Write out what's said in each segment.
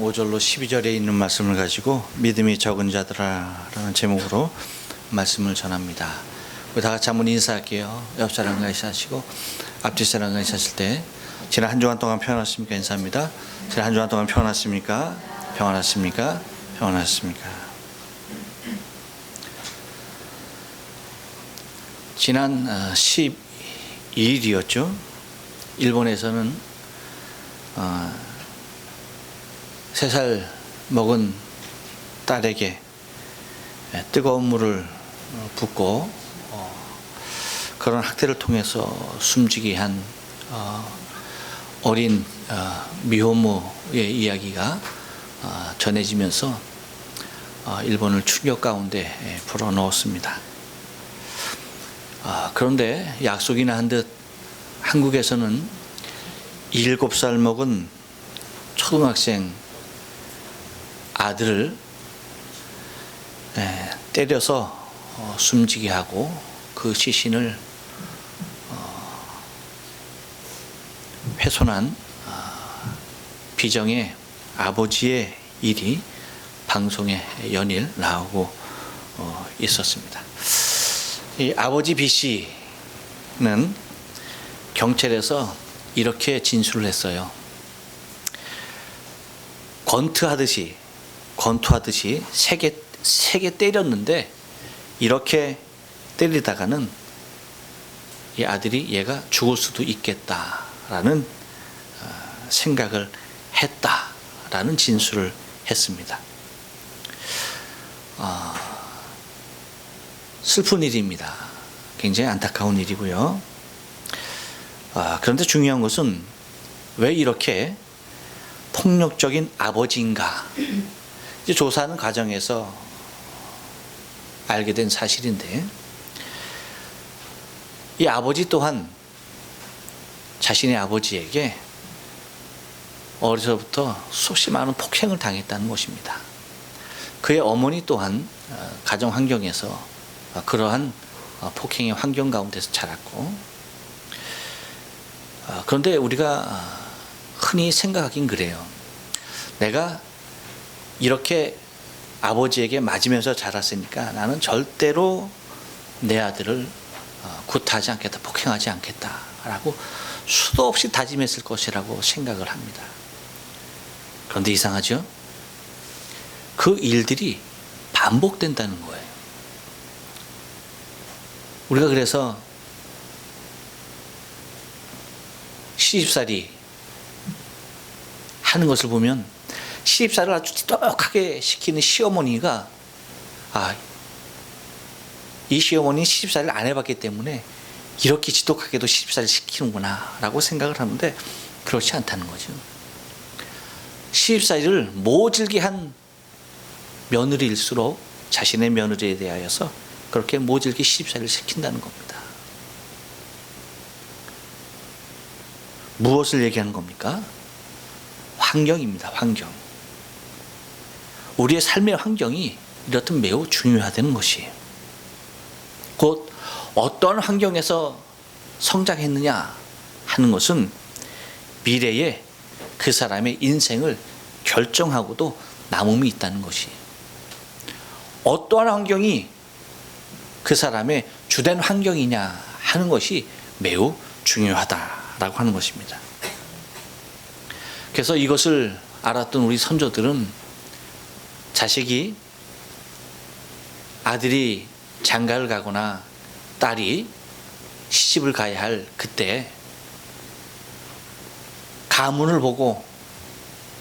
5절로 12절에 있는 말씀을 가지고 믿음이 적은 자들아라는 제목으로 말씀을 전합니다. 우리 다 같이 한번 인사할게요. 옆 사람과 인사하시고 앞뒤 사람과 인사하실 때 지난 한 주간 동안 평안하십니까? 인사합니다. 지난 한 주간 동안 평안하십니까? 평안하십니까? 평안하십니까? 지난 12일이었죠. 일본에서는 3살 먹은 딸에게 뜨거운 물을 붓고 그런 학대를 통해서 숨지게 한 어린 미혼모의 이야기가 전해지면서 일본을 충격 가운데 불어넣었습니다. 그런데 약속이나 한 듯 한국에서는 7살 먹은 초등학생 아들을 때려서 숨지게 하고 그 시신을 훼손한 비정의 아버지의 일이 방송에 연일 나오고 있었습니다. 이 아버지 B 씨는 경찰에서 이렇게 진술을 했어요. 권투하듯이 세 개 때렸는데 이렇게 때리다가는 이 아들이 얘가 죽을 수도 있겠다라는 생각을 했다라는 진술을 했습니다. 슬픈 일입니다. 굉장히 안타까운 일이고요. 그런데 중요한 것은 왜 이렇게 폭력적인 아버지인가? 이제 조사하는 과정에서 알게 된 사실인데, 이 아버지 또한 자신의 아버지에게 어려서부터 수없이 많은 폭행을 당했다는 것입니다. 그의 어머니 또한 가정 환경에서 그러한 폭행의 환경 가운데서 자랐고, 그런데 우리가 흔히 생각하긴 그래요. 내가 이렇게 아버지에게 맞으면서 자랐으니까 나는 절대로 내 아들을 구타하지 않겠다, 폭행하지 않겠다라고 수도 없이 다짐했을 것이라고 생각을 합니다. 그런데 이상하죠? 그 일들이 반복된다는 거예요. 우리가 그래서 시집살이 하는 것을 보면 시집살이를 아주 지독하게 시키는 시어머니가 이 시어머니는 시집살이를 안 해봤기 때문에 이렇게 지독하게도 시집살이를 시키는구나 라고 생각을 하는데 그렇지 않다는 거죠. 시집살이를 모질게 한 며느리일수록 자신의 며느리에 대하여서 그렇게 모질게 시집살이를 시킨다는 겁니다. 무엇을 얘기하는 겁니까? 환경입니다. 환경. 우리의 삶의 환경이 이렇듯 매우 중요하다는 것이에요. 곧 어떤 환경에서 성장했느냐 하는 것은 미래에 그 사람의 인생을 결정하고도 남음이 있다는 것이에요. 어떠한 환경이 그 사람의 주된 환경이냐 하는 것이 매우 중요하다라고 하는 것입니다. 그래서 이것을 알았던 우리 선조들은 아들이 장가를 가거나 딸이 시집을 가야 할 그때 가문을 보고,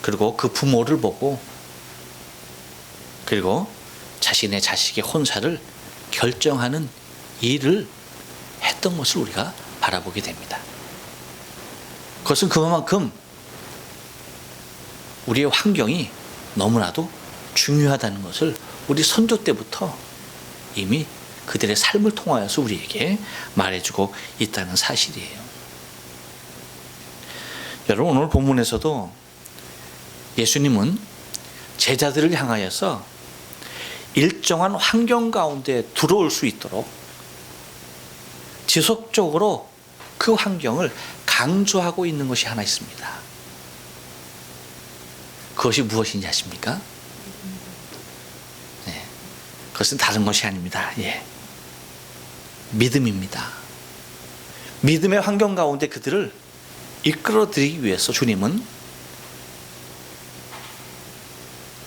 그리고 그 부모를 보고, 그리고 자신의 자식의 혼사를 결정하는 일을 했던 것을 우리가 바라보게 됩니다. 그것은 그만큼 우리의 환경이 너무나도 중요하다는 것을 우리 선조 때부터 이미 그들의 삶을 통하여서 우리에게 말해주고 있다는 사실이에요. 여러분, 오늘 본문에서도 예수님은 제자들을 향하여서 일정한 환경 가운데 들어올 수 있도록 지속적으로 그 환경을 강조하고 있는 것이 하나 있습니다. 그것이 무엇인지 아십니까? 네. 그것은 다른 것이 아닙니다. 예. 믿음입니다. 믿음의 환경 가운데 그들을 이끌어드리기 위해서 주님은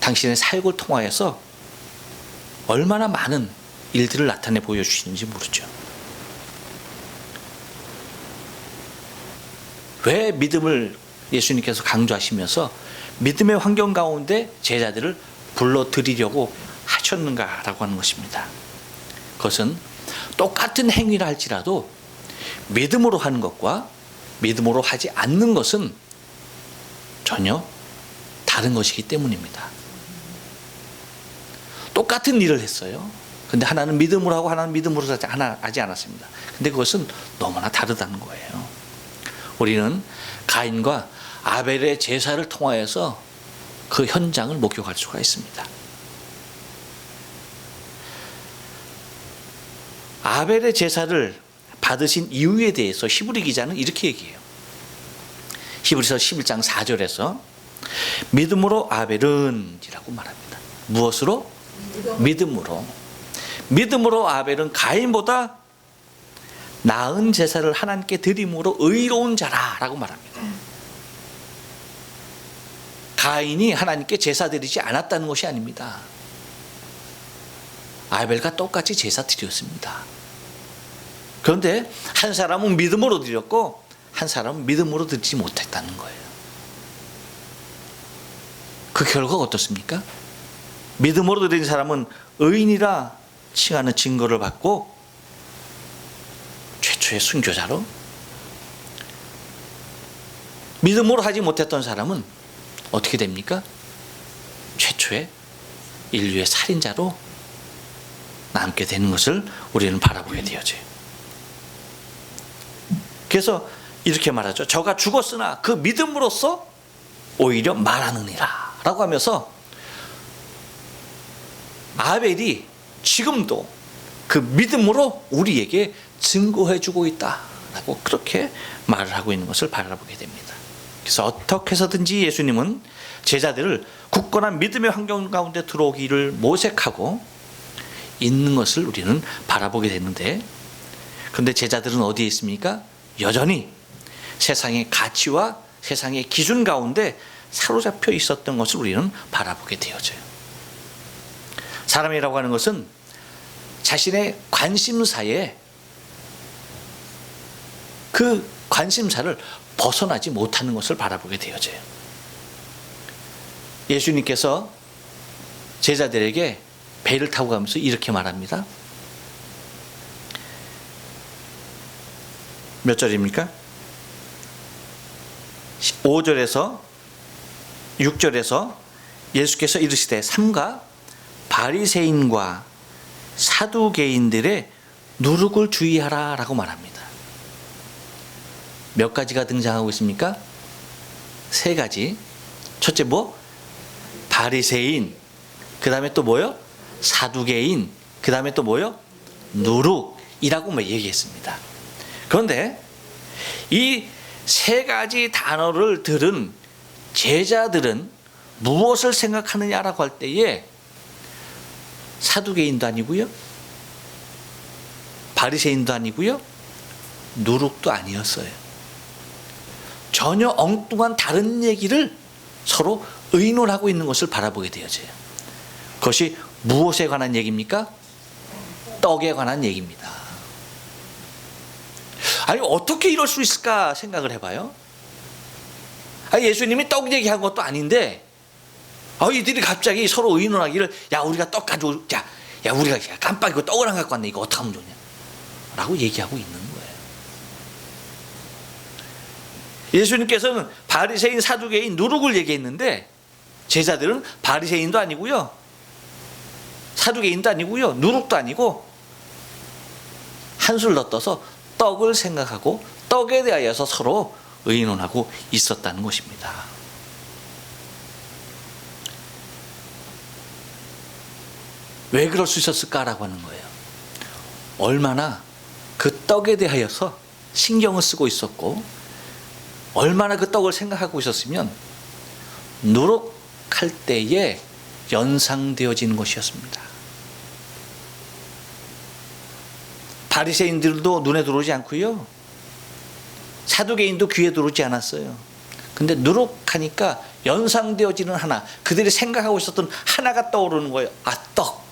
당신의 사역을 통하여서 얼마나 많은 일들을 나타내 보여주시는지 모르죠. 왜 믿음을 예수님께서 강조하시면서 믿음의 환경 가운데 제자들을 불러들이려고 하셨는가라고 하는 것입니다. 그것은 똑같은 행위를 할지라도 믿음으로 하는 것과 믿음으로 하지 않는 것은 전혀 다른 것이기 때문입니다. 똑같은 일을 했어요. 근데 하나는 믿음으로 하고 하나는 믿음으로 하지 않았습니다. 근데 그것은 너무나 다르다는 거예요. 우리는 가인과 아벨의 제사를 통하여서 그 현장을 목격할 수가 있습니다. 아벨의 제사를 받으신 이유에 대해서 히브리 기자는 이렇게 얘기해요. 히브리서 11장 4절에서 믿음으로 아벨은 이라고 말합니다. 무엇으로? 믿음으로. 믿음으로 아벨은 가인보다 나은 제사를 하나님께 드림으로 의로운 자라라고 말합니다. 가인이 하나님께 제사 드리지 않았다는 것이 아닙니다. 아벨과 똑같이 제사 드렸습니다. 그런데 한 사람은 믿음으로 드렸고 한 사람은 믿음으로 드리지 못했다는 거예요. 그 결과가 어떻습니까? 믿음으로 드린 사람은 의인이라 칭하는 증거를 받고 최초의 순교자로, 믿음으로 하지 못했던 사람은 어떻게 됩니까? 최초의 인류의 살인자로 남게 되는 것을 우리는 바라보게 되어져요. 그래서 이렇게 말하죠. 저가 죽었으나 그 믿음으로써 오히려 말하느니라 라고 하면서 아벨이 지금도 그 믿음으로 우리에게 증거해주고 있다라고 그렇게 말을 하고 있는 것을 바라보게 됩니다. 그래서 어떻게 해서든지 예수님은 제자들을 굳건한 믿음의 환경 가운데 들어오기를 모색하고 있는 것을 우리는 바라보게 되는데, 그런데 제자들은 어디에 있습니까? 여전히 세상의 가치와 세상의 기준 가운데 사로잡혀 있었던 것을 우리는 바라보게 되어져요. 사람이라고 하는 것은 자신의 관심사에 그 관심사를 벗어나지 못하는 것을 바라보게 되어져요. 예수님께서 제자들에게 배를 타고 가면서 이렇게 말합니다. 몇 절입니까? 5절에서 6절에서 예수께서 이르시되 삼가 바리새인과 사두개인들의 누룩을 주의하라 라고 말합니다. 몇 가지가 등장하고 있습니까? 세 가지. 첫째 바리새인, 그 다음에 또 뭐요? 사두개인, 그 다음에 또 뭐요? 누룩이라고 얘기했습니다. 그런데 이 세 가지 단어를 들은 제자들은 무엇을 생각하느냐라고 할 때에 사두개인도 아니고요, 바리새인도 아니고요, 누룩도 아니었어요. 전혀 엉뚱한 다른 얘기를 서로 의논하고 있는 것을 바라보게 되어져요. 그것이 무엇에 관한 얘기입니까? 떡에 관한 얘기입니다. 아니 어떻게 이럴 수 있을까 생각을 해봐요. 아니 예수님이 떡 얘기한 것도 아닌데 이들이 갑자기 서로 의논하기를, 야 우리가 떡 가지고 야 우리가 깜빡이고 떡을 안 갖고 왔네, 이거 어떡하면 좋냐 라고 얘기하고 있는 거예요. 예수님께서는 바리새인, 사두개인, 누룩을 얘기했는데 제자들은 바리새인도 아니고요, 사두개인도 아니고요, 누룩도 아니고 한술 더 떠서 떡을 생각하고 떡에 대하여서 서로 의논하고 있었다는 것입니다. 왜 그럴 수 있었을까라고 하는 거예요. 얼마나 그 떡에 대하여서 신경을 쓰고 있었고 얼마나 그 떡을 생각하고 있었으면 누룩 시작할 때에 연상되어지는 것이었습니다. 바리새인들도 눈에 들어오지 않고요, 사두개인도 귀에 들어오지 않았어요. 근데 누룩하니까 연상되어지는 하나, 그들이 생각하고 있었던 하나가 떠오르는 거예요. 아, 떡.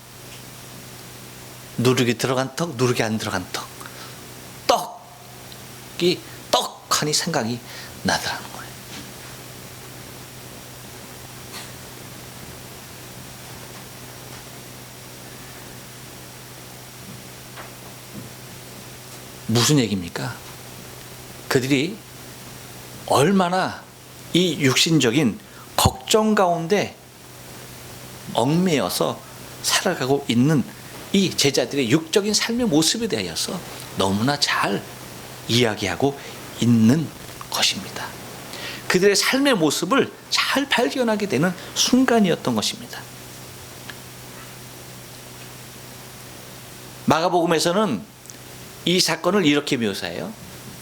누룩이 들어간 떡, 누룩이 안 들어간 떡. 떡이 떡하니 생각이 나더라는 거예요. 무슨 얘기입니까? 그들이 얼마나 이 육신적인 걱정 가운데 얽매여서 살아가고 있는 이 제자들의 육적인 삶의 모습에 대하여서 너무나 잘 이야기하고 있는 것입니다. 그들의 삶의 모습을 잘 발견하게 되는 순간이었던 것입니다. 마가복음에서는 이 사건을 이렇게 묘사해요.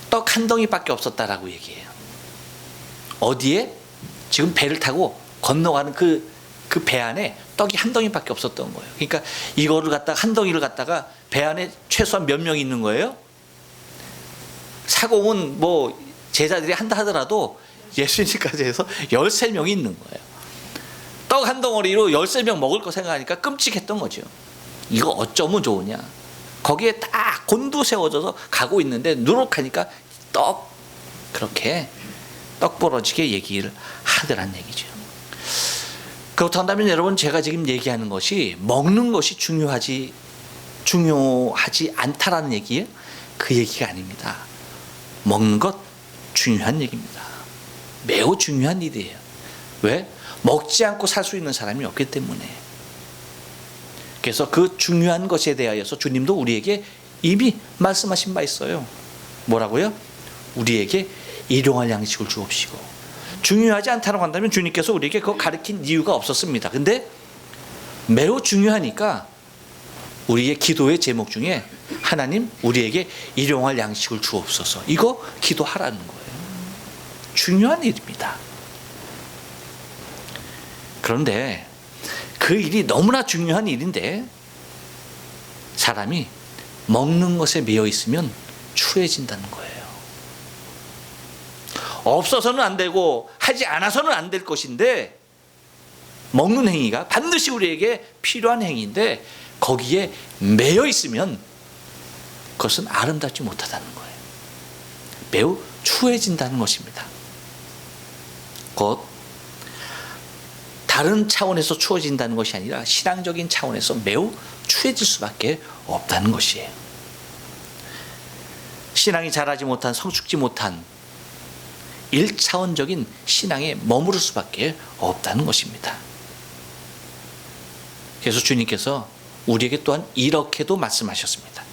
떡 한 덩이밖에 없었다라고 얘기해요. 어디에? 지금 배를 타고 건너가는 그 배 안에 떡이 한 덩이밖에 없었던 거예요. 그러니까 이거를 갖다가 한 덩이를 갖다가 배 안에 최소한 몇 명 있는 거예요? 사공은 뭐 제자들이 한다 하더라도 예수님까지 해서 13명이 있는 거예요. 떡 한 덩어리로 13명 먹을 거 생각하니까 끔찍했던 거죠. 이거 어쩌면 좋으냐. 거기에 딱 곤두세워져서 가고 있는데 누룩하니까 그렇게 떡부러지게 얘기를 하더란 얘기죠. 그렇다면 여러분, 제가 지금 얘기하는 것이 먹는 것이 중요하지 않다라는 얘기예요? 그 얘기가 아닙니다. 먹는 것 중요한 얘기입니다. 매우 중요한 일이에요. 왜? 먹지 않고 살 수 있는 사람이 없기 때문에. 그래서 그 중요한 것에 대하여서 주님도 우리에게 이미 말씀하신 바 있어요. 뭐라고요? 우리에게 일용할 양식을 주옵시고. 중요하지 않다고 한다면 주님께서 우리에게 그거 가르친 이유가 없었습니다. 근데 매우 중요하니까 우리의 기도의 제목 중에 하나님, 우리에게 일용할 양식을 주옵소서, 이거 기도하라는 거예요. 중요한 일입니다. 그런데 그 일이 너무나 중요한 일인데 사람이 먹는 것에 매여 있으면 추해진다는 거예요. 없어서는 안 되고 하지 않아서는 안 될 것인데, 먹는 행위가 반드시 우리에게 필요한 행위인데 거기에 매여 있으면 그것은 아름답지 못하다는 거예요. 매우 추해진다는 것입니다. 곧 다른 차원에서 추워진다는 것이 아니라 신앙적인 차원에서 매우 추해질 수밖에 없다는 것이에요. 신앙이 자라지 못한, 성숙지 못한 1차원적인 신앙에 머무를 수밖에 없다는 것입니다. 그래서 주님께서 우리에게 또한 이렇게도 말씀하셨습니다.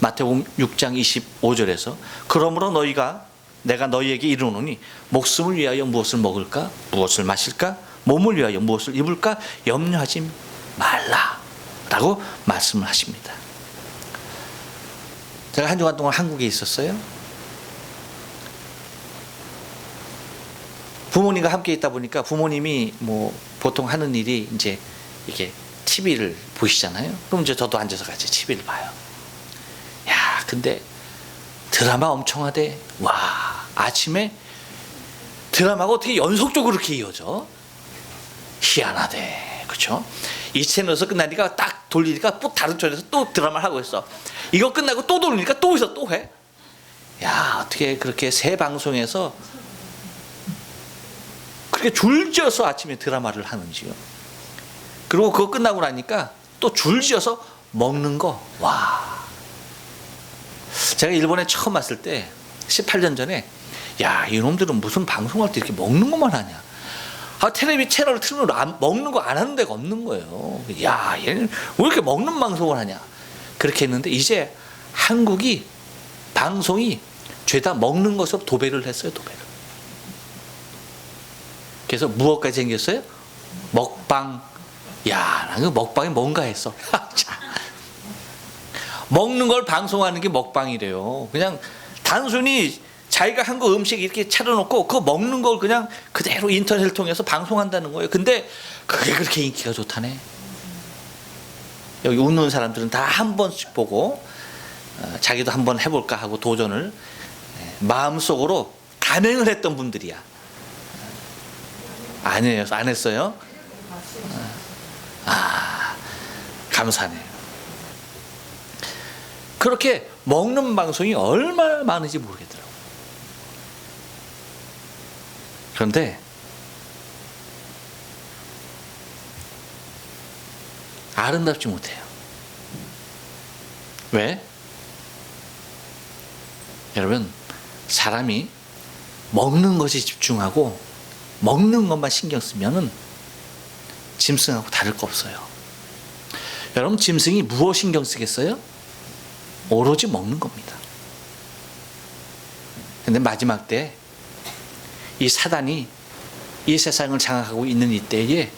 마태복음 6장 25절에서 그러므로 내가 너희에게 이르노니 목숨을 위하여 무엇을 먹을까, 무엇을 마실까, 몸을 위하여 무엇을 입을까 염려하지 말라라고 말씀을 하십니다. 제가 한 주간 동안 한국에 있었어요. 부모님과 함께 있다 보니까 부모님이 뭐 보통 하는 일이 이제 이렇게 TV를 보시잖아요. 그럼 이제 저도 앉아서 같이 TV를 봐요. 야, 근데 드라마 엄청 하대. 와, 아침에 드라마가 어떻게 연속적으로 그렇게 이어져? 희한하대. 그렇죠? 이 채널에서 끝나니까 딱 돌리니까 또 다른 채널에서 또 드라마를 하고 있어. 이거 끝나고 또 돌리니까 또 있어, 또 해. 야, 어떻게 그렇게 새 방송에서 그렇게 줄지어서 아침에 드라마를 하는지요. 그리고 그거 끝나고 나니까 또 줄지어서 먹는 거. 와. 제가 일본에 처음 왔을 때 18년 전에, 야, 이놈들은 무슨 방송할 때 이렇게 먹는 것만 하냐. 텔레비 채널을 틀면 먹는 거 안 하는 데가 없는 거예요. 야, 얘는 왜 이렇게 먹는 방송을 하냐. 그렇게 했는데 이제 한국이 방송이 죄다 먹는 것으로 도배를 했어요. 도배를. 그래서 무엇까지 생겼어요? 먹방. 야, 나 그 먹방이 뭔가 했어. 먹는 걸 방송하는 게 먹방이래요. 그냥 단순히 자기가 한 거 음식 이렇게 차려놓고 그거 먹는 걸 그냥 그대로 인터넷을 통해서 방송한다는 거예요. 근데 그게 그렇게 인기가 좋다네. 여기 웃는 사람들은 다 한 번씩 보고 자기도 한번 해볼까 하고 도전을 마음속으로 감행을 했던 분들이야. 아니에요? 안 했어요? 감사하네요. 그렇게 먹는 방송이 얼마나 많은지 모르겠더라고요. 그런데 아름답지 못해요. 왜? 여러분, 사람이 먹는 것에 집중하고 먹는 것만 신경 쓰면은 짐승하고 다를 거 없어요. 여러분, 짐승이 무엇 신경 쓰겠어요? 오로지 먹는 겁니다. 근데 마지막 때 이 사단이 이 세상을 장악하고 있는 이때에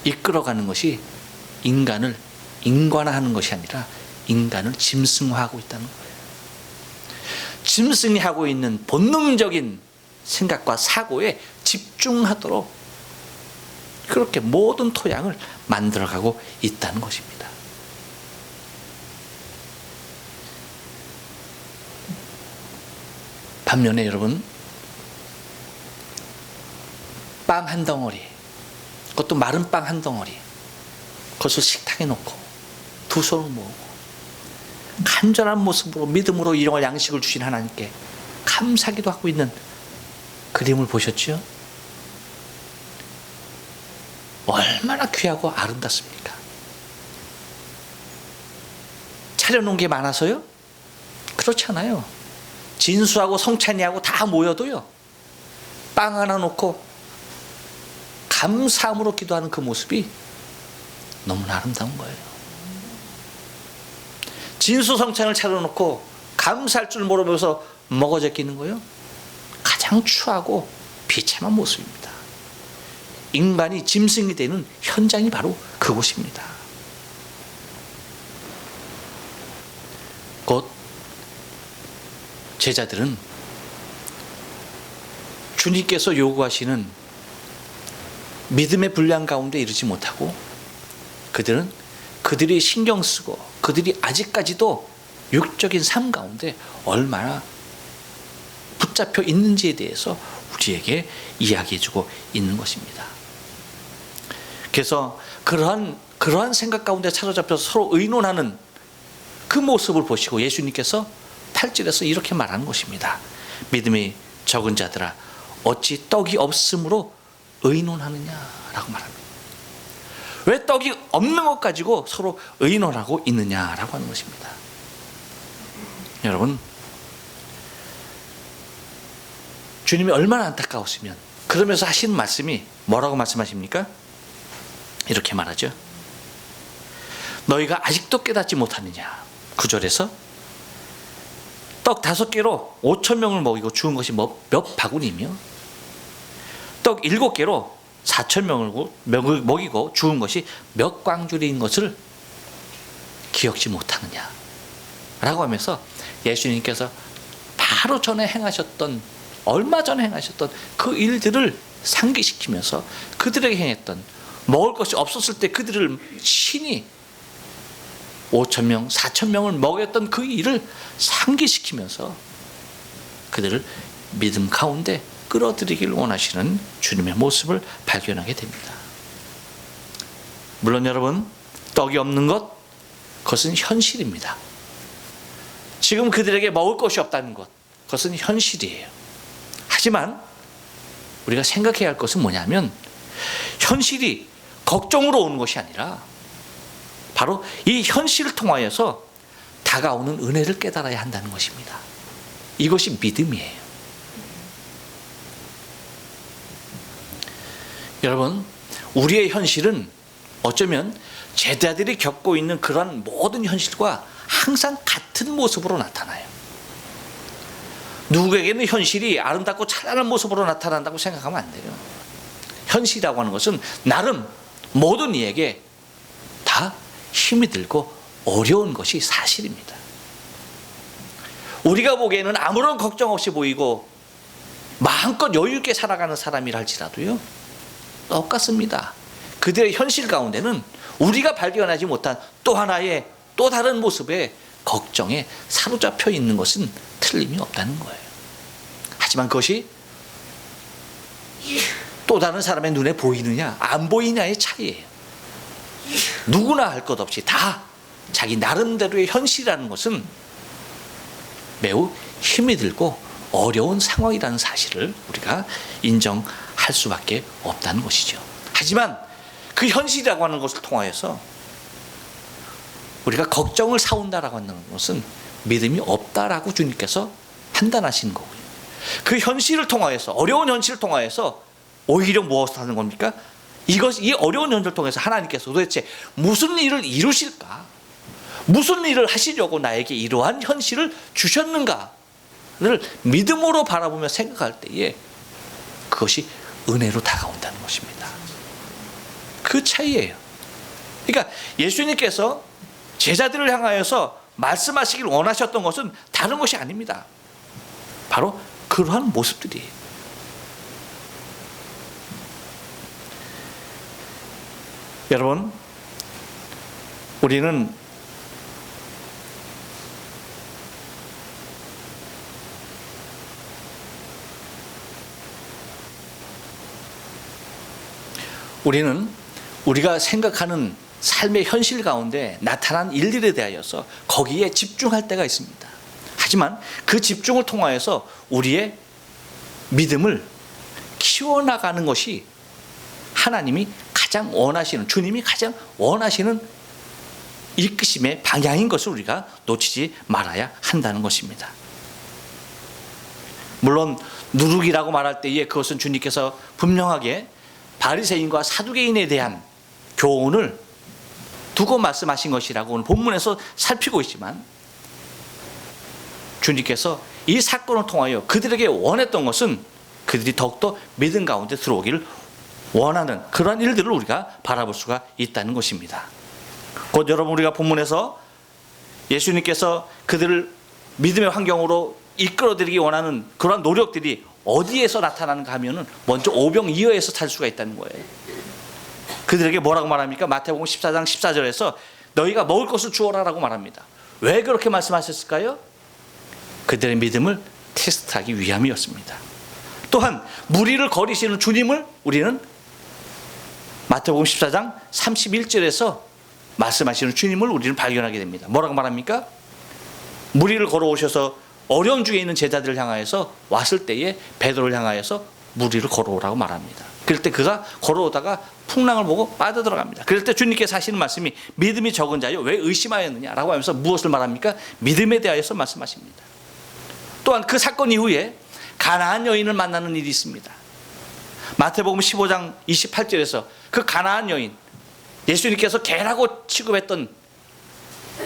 이끌어가는 것이 인간을 인간화하는 것이 아니라 인간을 짐승화하고 있다는 거예요. 짐승이 하고 있는 본능적인 생각과 사고에 집중하도록 그렇게 모든 토양을 만들어가고 있다는 것입니다. 반면에 여러분, 빵 한 덩어리, 그것도 마른 빵 한 덩어리, 그것을 식탁에 놓고 두 손을 모으고 간절한 모습으로 믿음으로 일용할 양식을 주신 하나님께 감사기도 하고 있는 그림을 보셨죠? 얼마나 귀하고 아름답습니까? 차려놓은 게 많아서요? 그렇지 않아요. 진수하고 성찬이하고 다 모여도요, 빵 하나 놓고 감사함으로 기도하는 그 모습이 너무나 아름다운 거예요. 진수성찬을 차려놓고 감사할 줄 모르면서 먹어 제끼는 거예요. 가장 추하고 비참한 모습입니다. 인간이 짐승이 되는 현장이 바로 그곳입니다. 곧 제자들은 주님께서 요구하시는 믿음의 분량 가운데 이르지 못하고 그들은 그들이 신경 쓰고 그들이 아직까지도 육적인 삶 가운데 얼마나 붙잡혀 있는지에 대해서 우리에게 이야기해주고 있는 것입니다. 그래서 그러한 생각 가운데 사로잡혀서 서로 의논하는 그 모습을 보시고 예수님께서 8절에서 이렇게 말하는 것입니다. 믿음이 적은 자들아 어찌 떡이 없으므로 의논하느냐라고 말합니다. 왜 떡이 없는 것 가지고 서로 의논하고 있느냐라고 하는 것입니다. 여러분, 주님이 얼마나 안타까웠으면 그러면서 하시는 말씀이 뭐라고 말씀하십니까? 이렇게 말하죠. 너희가 아직도 깨닫지 못하느냐. 9절에서 떡 5개로 5,000명을 먹이고 죽은 것이 몇 바구니며 떡 7개로 4,000명을 먹이고 죽은 것이 몇 광줄인 것을 기억지 못하느냐 라고 하면서 예수님께서 바로 전에 행하셨던, 얼마 전에 행하셨던 그 일들을 상기시키면서 그들에게 행했던, 먹을 것이 없었을 때 그들을 신이 5,000명, 4,000명을 먹였던 그 일을 상기시키면서 그들을 믿음 가운데 끌어들이길 원하시는 주님의 모습을 발견하게 됩니다. 물론 여러분, 떡이 없는 것, 그것은 현실입니다. 지금 그들에게 먹을 것이 없다는 것, 그것은 현실이에요. 하지만 우리가 생각해야 할 것은 뭐냐면 현실이 걱정으로 오는 것이 아니라 바로 이 현실을 통하여서 다가오는 은혜를 깨달아야 한다는 것입니다. 이것이 믿음이에요. 여러분, 우리의 현실은 어쩌면 제자들이 겪고 있는 그러한 모든 현실과 항상 같은 모습으로 나타나요. 누구에게는 현실이 아름답고 찬란한 모습으로 나타난다고 생각하면 안 돼요. 현실이라고 하는 것은 나름 모든 이에게 다 힘이 들고 어려운 것이 사실입니다. 우리가 보기에는 아무런 걱정 없이 보이고 마음껏 여유 있게 살아가는 사람이라 할지라도요, 똑같습니다. 그들의 현실 가운데는 우리가 발견하지 못한 또 하나의 또 다른 모습의 걱정에 사로잡혀 있는 것은 틀림이 없다는 거예요. 하지만 그것이 또 다른 사람의 눈에 보이느냐 안 보이냐의 차이예요. 누구나 할 것 없이 다 자기 나름대로의 현실이라는 것은 매우 힘이 들고 어려운 상황이라는 사실을 우리가 인정할 수밖에 없다는 것이죠. 하지만 그 현실이라고 하는 것을 통하여서 우리가 걱정을 사온다라고 하는 것은 믿음이 없다라고 주님께서 판단하시는 거고요. 그 현실을 통하여서, 어려운 현실을 통하여서 오히려 무엇을 하는 겁니까? 이 어려운 현실을 통해서 하나님께서 도대체 무슨 일을 이루실까? 무슨 일을 하시려고 나에게 이러한 현실을 주셨는가를 믿음으로 바라보며 생각할 때에 그것이 은혜로 다가온다는 것입니다. 그 차이예요. 그러니까 예수님께서 제자들을 향하여서 말씀하시길 원하셨던 것은 다른 것이 아닙니다. 바로 그러한 모습들이에요. 여러분, 우리는 우리가 생각하는 삶의 현실 가운데 나타난 일들에 대하여서 거기에 집중할 때가 있습니다. 하지만 그 집중을 통하여서 우리의 믿음을 키워나가는 것이 하나님이 가장 원하시는, 주님이 가장 원하시는 이끄심의 방향인 것을 우리가 놓치지 말아야 한다는 것입니다. 물론 누룩이라고 말할 때에 그것은 주님께서 분명하게 바리새인과 사두개인에 대한 교훈을 두고 말씀하신 것이라고 오늘 본문에서 살피고 있지만, 주님께서 이 사건을 통하여 그들에게 원했던 것은 그들이 더욱더 믿음 가운데 들어오기를 원하는 그러한 일들을 우리가 바라볼 수가 있다는 것입니다. 곧 여러분, 우리가 본문에서 예수님께서 그들을 믿음의 환경으로 이끌어들이기 원하는 그러한 노력들이 어디에서 나타나는가 하면은 먼저 오병이어에서 찾을 수가 있다는 거예요. 그들에게 뭐라고 말합니까? 마태복음 14장 14절에서 너희가 먹을 것을 주어라라고 말합니다. 왜 그렇게 말씀하셨을까요? 그들의 믿음을 테스트하기 위함이었습니다. 또한 무리를 거리시는 주님을 우리는 마태복음 14장 31절에서 말씀하시는 주님을 우리는 발견하게 됩니다. 뭐라고 말합니까? 무리를 걸어오셔서 어려운 중에 있는 제자들을 향하여서 왔을 때에 베드로를 향하여서 무리를 걸어오라고 말합니다. 그럴 때 그가 걸어오다가 풍랑을 보고 빠져들어갑니다. 그럴 때 주님께서 하시는 말씀이 믿음이 적은 자여 왜 의심하였느냐라고 하면서 무엇을 말합니까? 믿음에 대하여서 말씀하십니다. 또한 그 사건 이후에 가나안 여인을 만나는 일이 있습니다. 마태복음 15장 28절에서 그 가나안 여인, 예수님께서 개라고 취급했던,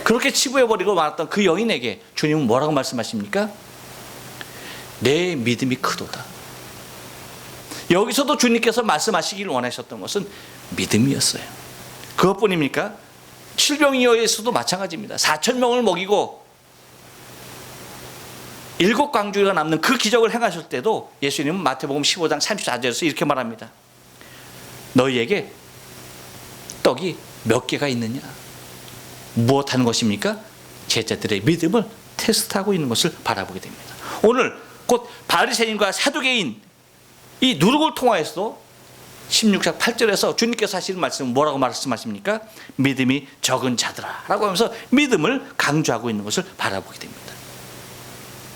그렇게 치부해버리고 말았던 그 여인에게 주님은 뭐라고 말씀하십니까? 내 믿음이 크도다. 여기서도 주님께서 말씀하시길 원하셨던 것은 믿음이었어요. 그것뿐입니까? 칠병이어에서도 마찬가지입니다. 4,000명을 먹이고 7광주리가 남는 그 기적을 행하실 때도 예수님은 마태복음 15장 34절에서 이렇게 말합니다. 너희에게 떡이 몇 개가 있느냐? 무엇하는 것입니까? 제자들의 믿음을 테스트하고 있는 것을 바라보게 됩니다. 오늘 곧 바리새인과 사두개인 이 누룩을 통하여서도 16장 8절에서 주님께서 하시는 말씀은 뭐라고 말씀하십니까? 믿음이 적은 자들아 라고 하면서 믿음을 강조하고 있는 것을 바라보게 됩니다.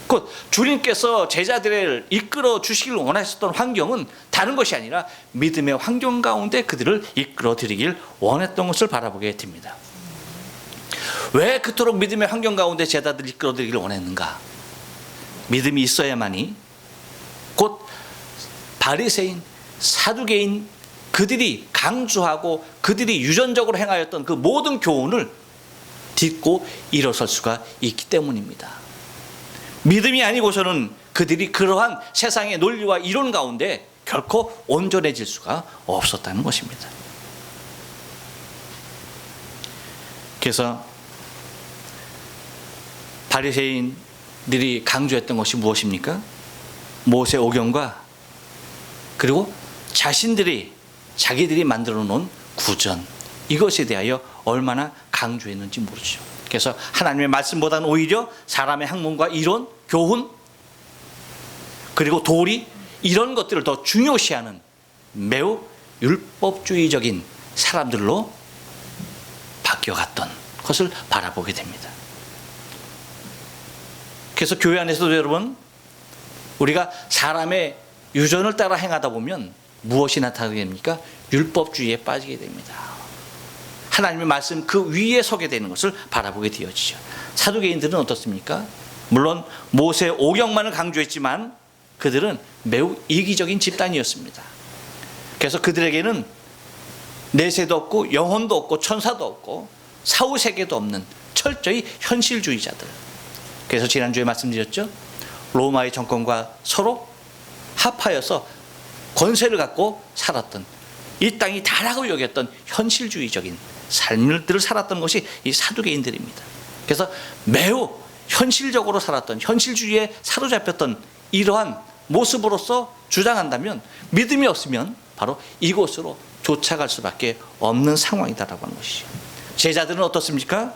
곧 주님께서 제자들을 이끌어 주시길 원하셨던 환경은 다른 것이 아니라 믿음의 환경 가운데 그들을 이끌어 드리길 원했던 것을 바라보게 됩니다. 왜 그토록 믿음의 환경 가운데 제자들을 이끌어 드리길 원했는가? 믿음이 있어야만이 곧 바리새인, 사두개인 그들이 강조하고 그들이 유전적으로 행하였던 그 모든 교훈을 딛고 일어설 수가 있기 때문입니다. 믿음이 아니고서는 그들이 그러한 세상의 논리와 이론 가운데 결코 온전해질 수가 없었다는 것입니다. 그래서 바리새인, 강조했던 것이 무엇입니까? 모세 오경과 그리고 자기들이 만들어 놓은 구전, 이것에 대하여 얼마나 강조했는지 모르죠. 그래서 하나님의 말씀보다는 오히려 사람의 학문과 이론, 교훈, 그리고 도리, 이런 것들을 더 중요시하는 매우 율법주의적인 사람들로 바뀌어갔던 것을 바라보게 됩니다. 그래서 교회 안에서도 여러분, 우리가 사람의 유전을 따라 행하다 보면 무엇이 나타나게 됩니까? 율법주의에 빠지게 됩니다. 하나님의 말씀 그 위에 서게 되는 것을 바라보게 되어지죠. 사두개인들은 어떻습니까? 물론 모세 오경만을 강조했지만 그들은 매우 이기적인 집단이었습니다. 그래서 그들에게는 내세도 없고 영혼도 없고 천사도 없고 사후세계도 없는 철저히 현실주의자들. 그래서 지난주에 말씀드렸죠. 로마의 정권과 서로 합하여서 권세를 갖고 살았던, 이 땅이 다라고 여겼던 현실주의적인 삶들을 살았던 것이 이 사두개인들입니다. 그래서 매우 현실적으로 살았던, 현실주의에 사로잡혔던 이러한 모습으로서 주장한다면 믿음이 없으면 바로 이곳으로 쫓아갈 수밖에 없는 상황이다라고 하는 것이죠. 제자들은 어떻습니까?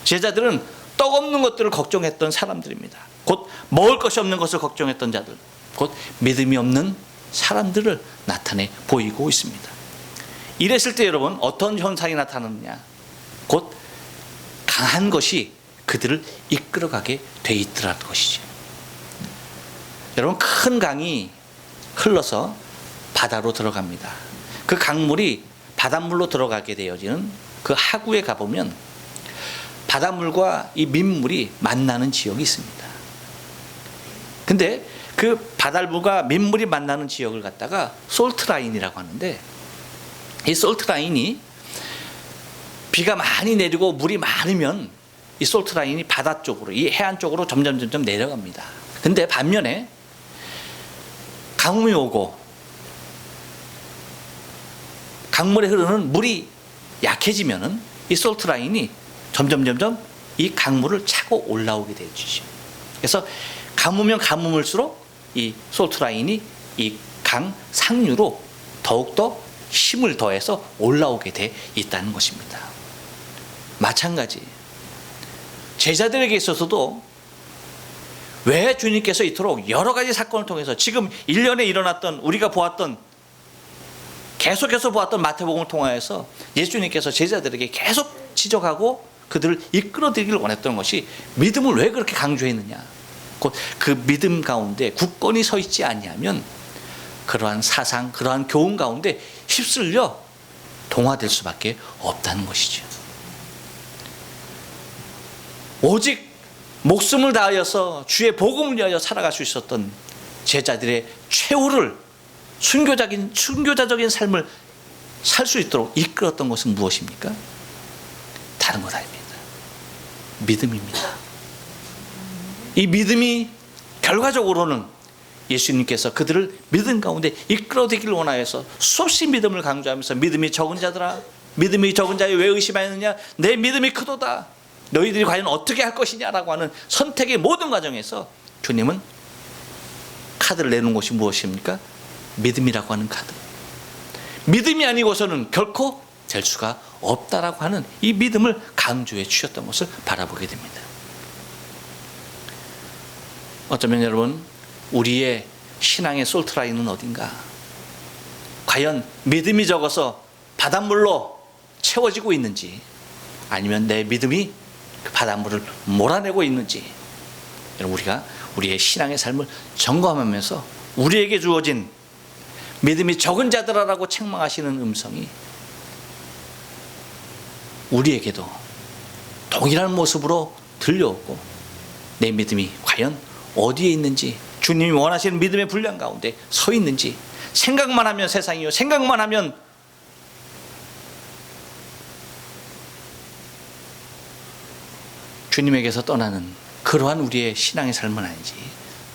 제자들은 떡 없는 것들을 걱정했던 사람들입니다. 곧 먹을 것이 없는 것을 걱정했던 자들, 곧 믿음이 없는 사람들을 나타내 보이고 있습니다. 이랬을 때 여러분, 어떤 현상이 나타나느냐? 곧 강한 것이 그들을 이끌어가게 돼 있더라는 것이죠. 여러분, 큰 강이 흘러서 바다로 들어갑니다. 그 강물이 바닷물로 들어가게 되어지는 그 하구에 가보면 바닷물과 이 민물이 만나는 지역이 있습니다. 근데 그 바닷물과 민물이 만나는 지역을 갖다가 솔트라인이라고 하는데, 이 솔트라인이 비가 많이 내리고 물이 많으면 이 솔트라인이 바다 쪽으로, 이 해안 쪽으로 점점 내려갑니다. 근데 반면에 강물이 오고 강물에 흐르는 물이 약해지면은 이 솔트라인이 점점 이 강물을 차고 올라오게 되죠. 그래서 가무면 가물수록 이 솔트라인이 이 강 상류로 더욱더 힘을 더해서 올라오게 돼 있다는 것입니다. 마찬가지 제자들에게 있어서도 왜 주님께서 이토록 여러 가지 사건을 통해서 지금 1년에 일어났던, 우리가 보았던, 계속해서 보았던 마태복음을 통하여서 예수님께서 제자들에게 계속 지적하고 그들을 이끌어들이기를 원했던 것이 믿음을 왜 그렇게 강조했느냐? 곧 그 믿음 가운데 굳건히 서 있지 아니하면 그러한 사상, 그러한 교훈 가운데 휩쓸려 동화될 수밖에 없다는 것이죠. 오직 목숨을 다하여서 주의 복음을 위하여 살아갈 수 있었던 제자들의 최후를 순교자적인 삶을 살 수 있도록 이끌었던 것은 무엇입니까? 다른 것 아닙니다. 믿음입니다. 이 믿음이 결과적으로는 예수님께서 그들을 믿음 가운데 이끌어내기를 원하여서 수없이 믿음을 강조하면서 믿음이 적은 자들아, 믿음이 적은 자여 왜 의심하였느냐? 내 믿음이 크도다. 너희들이 과연 어떻게 할 것이냐라고 하는 선택의 모든 과정에서 주님은 카드를 내놓은 것이 무엇입니까? 믿음이라고 하는 카드. 믿음이 아니고서는 결코 될 수가 없다라고 하는 이 믿음을 강조해 주셨던 것을 바라보게 됩니다. 어쩌면 여러분, 우리의 신앙의 솔트라인은 어딘가? 과연 믿음이 적어서 바닷물로 채워지고 있는지, 아니면 내 믿음이 그 바닷물을 몰아내고 있는지, 여러분, 우리가 우리의 신앙의 삶을 점검하면서 우리에게 주어진 믿음이 적은 자들아라고 책망하시는 음성이 우리에게도 동일한 모습으로 들려오고, 내 믿음이 과연 어디에 있는지, 주님이 원하시는 믿음의 분량 가운데 서 있는지, 생각만 하면 세상이요, 생각만 하면 주님에게서 떠나는 그러한 우리의 신앙의 삶은 아닌지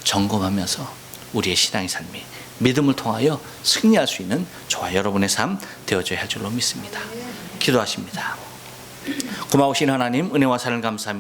점검하면서 우리의 신앙의 삶이 믿음을 통하여 승리할 수 있는 저와 여러분의 삶 되어져야 할 줄로 믿습니다. 기도하십니다. 고마우신 하나님, 은혜와 사랑을 감사합니다.